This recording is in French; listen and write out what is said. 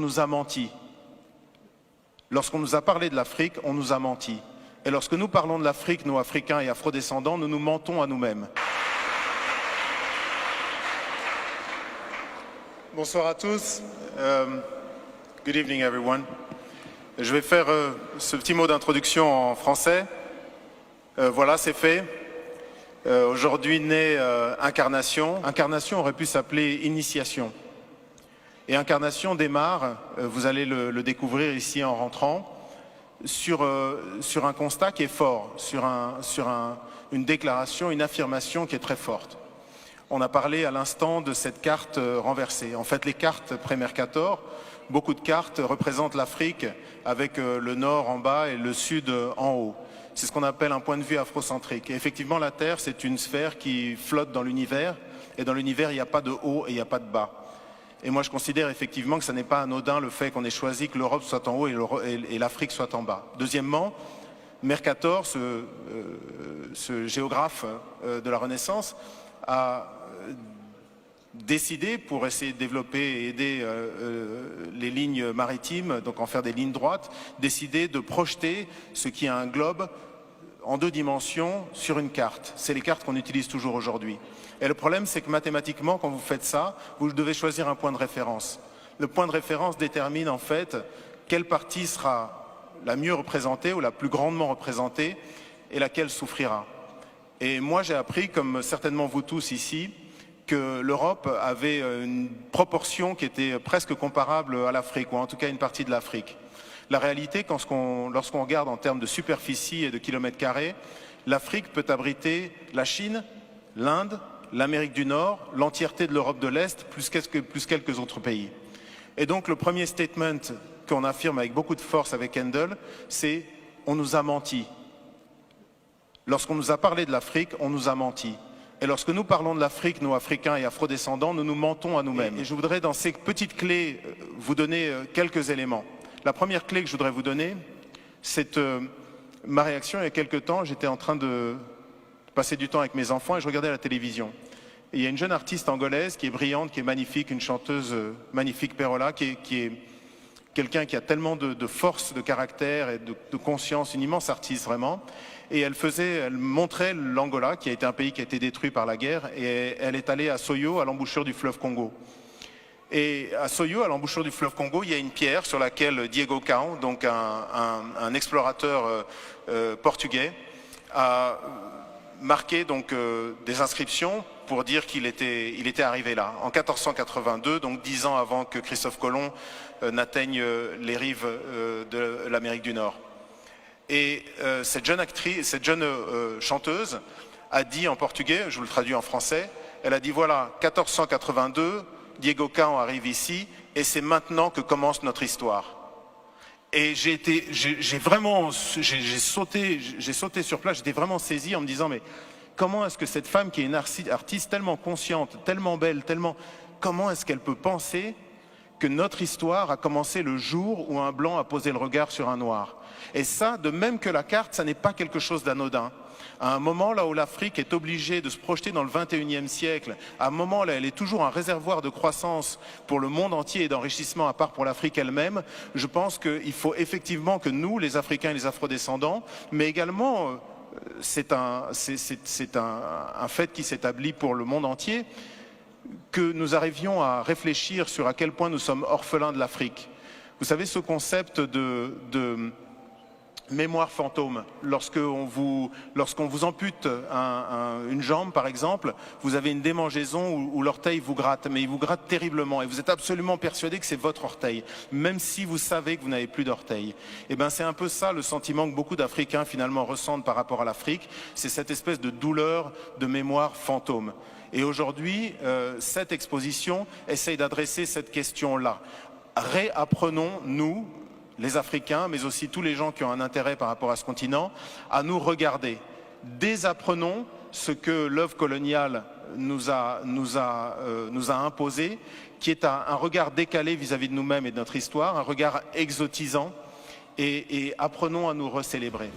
nous a menti. Lorsqu'on nous a parlé de l'Afrique, on nous a menti. Et lorsque nous parlons de l'Afrique, nous, Africains et Afrodescendants, nous nous mentons à nous-mêmes. Bonsoir à tous. Good evening, everyone. Je vais faire ce petit mot d'introduction en français. Voilà, c'est fait. Aujourd'hui naît Incarnation. Incarnation aurait pu s'appeler Initiation. Et Incarnation démarre, vous allez le découvrir ici en rentrant, sur un constat qui est fort, sur une déclaration, une affirmation qui est très forte. On a parlé à l'instant de cette carte renversée. En fait, les cartes pré-Mercator, beaucoup de cartes représentent l'Afrique avec le nord en bas et le sud en haut. C'est ce qu'on appelle un point de vue afrocentrique. Et effectivement, la Terre, c'est une sphère qui flotte dans l'univers. Et dans l'univers, il n'y a pas de haut et il n'y a pas de bas. Et moi, je considère effectivement que ce n'est pas anodin le fait qu'on ait choisi que l'Europe soit en haut et l'Afrique soit en bas. Deuxièmement, Mercator, ce géographe de la Renaissance, a décidé, pour essayer de développer et aider les lignes maritimes, donc en faire des lignes droites, décidé de projeter ce qui est un globe en 2 dimensions sur une carte. C'est les cartes qu'on utilise toujours aujourd'hui. Et le problème, c'est que mathématiquement, quand vous faites ça, vous devez choisir un point de référence. Le point de référence détermine en fait quelle partie sera la mieux représentée ou la plus grandement représentée et laquelle souffrira. Et moi, j'ai appris, comme certainement vous tous ici, que l'Europe avait une proportion qui était presque comparable à l'Afrique, ou en tout cas une partie de l'Afrique. La réalité, lorsqu'on regarde en termes de superficie et de kilomètres carrés, l'Afrique peut abriter la Chine, l'Inde, l'Amérique du Nord, l'entièreté de l'Europe de l'Est, plus quelques autres pays. Et donc le premier statement qu'on affirme avec beaucoup de force avec Handel, c'est « on nous a menti ». Lorsqu'on nous a parlé de l'Afrique, on nous a menti. Et lorsque nous parlons de l'Afrique, nous, Africains et Afrodescendants, nous nous mentons à nous-mêmes. Et je voudrais, dans ces petites clés, vous donner quelques éléments. La première clé que je voudrais vous donner, c'est ma réaction il y a quelques temps. J'étais en train de passer du temps avec mes enfants et je regardais la télévision. Et il y a une jeune artiste angolaise qui est brillante, qui est magnifique, une chanteuse magnifique, Perola, qui est quelqu'un qui a tellement de force, de caractère et de conscience, une immense artiste vraiment. Et elle montrait l'Angola, qui a été un pays qui a été détruit par la guerre, et elle est allée à Soyo, à l'embouchure du fleuve Congo. Et à Soyo, à l'embouchure du fleuve Congo, il y a une pierre sur laquelle Diego Cao, donc un explorateur portugais, a marqué donc des inscriptions pour dire qu'il était arrivé là, en 1482, donc 10 ans avant que Christophe Colomb n'atteigne les rives de l'Amérique du Nord. Et cette jeune chanteuse a dit en portugais, je vous le traduis en français, elle a dit voilà, 1482, Diego Cao arrive ici et c'est maintenant que commence notre histoire. Et j'ai sauté sur place, j'étais vraiment saisi en me disant mais comment est-ce que cette femme qui est une artiste tellement consciente, tellement belle, comment est-ce qu'elle peut penser que notre histoire a commencé le jour où un blanc a posé le regard sur un noir? Et ça, de même que la carte, ça n'est pas quelque chose d'anodin. À un moment là où l'Afrique est obligée de se projeter dans le 21e siècle, à un moment là elle est toujours un réservoir de croissance pour le monde entier et d'enrichissement à part pour l'Afrique elle-même, je pense qu'il faut effectivement que nous, les Africains et les Afrodescendants, mais également, c'est un fait qui s'établit pour le monde entier, que nous arrivions à réfléchir sur à quel point nous sommes orphelins de l'Afrique. Vous savez, ce concept de mémoire fantôme, lorsqu'on vous ampute une jambe par exemple, vous avez une démangeaison où l'orteil vous gratte, mais il vous gratte terriblement et vous êtes absolument persuadé que c'est votre orteil, même si vous savez que vous n'avez plus d'orteil. Et bien c'est un peu ça le sentiment que beaucoup d'Africains finalement ressentent par rapport à l'Afrique, c'est cette espèce de douleur de mémoire fantôme. Et aujourd'hui, cette exposition essaye d'adresser cette question-là. Réapprenons, nous, les Africains, mais aussi tous les gens qui ont un intérêt par rapport à ce continent, à nous regarder. Désapprenons ce que l'œuvre coloniale nous a imposé, qui est un regard décalé vis-à-vis de nous-mêmes et de notre histoire, un regard exotisant, et apprenons à nous recélébrer.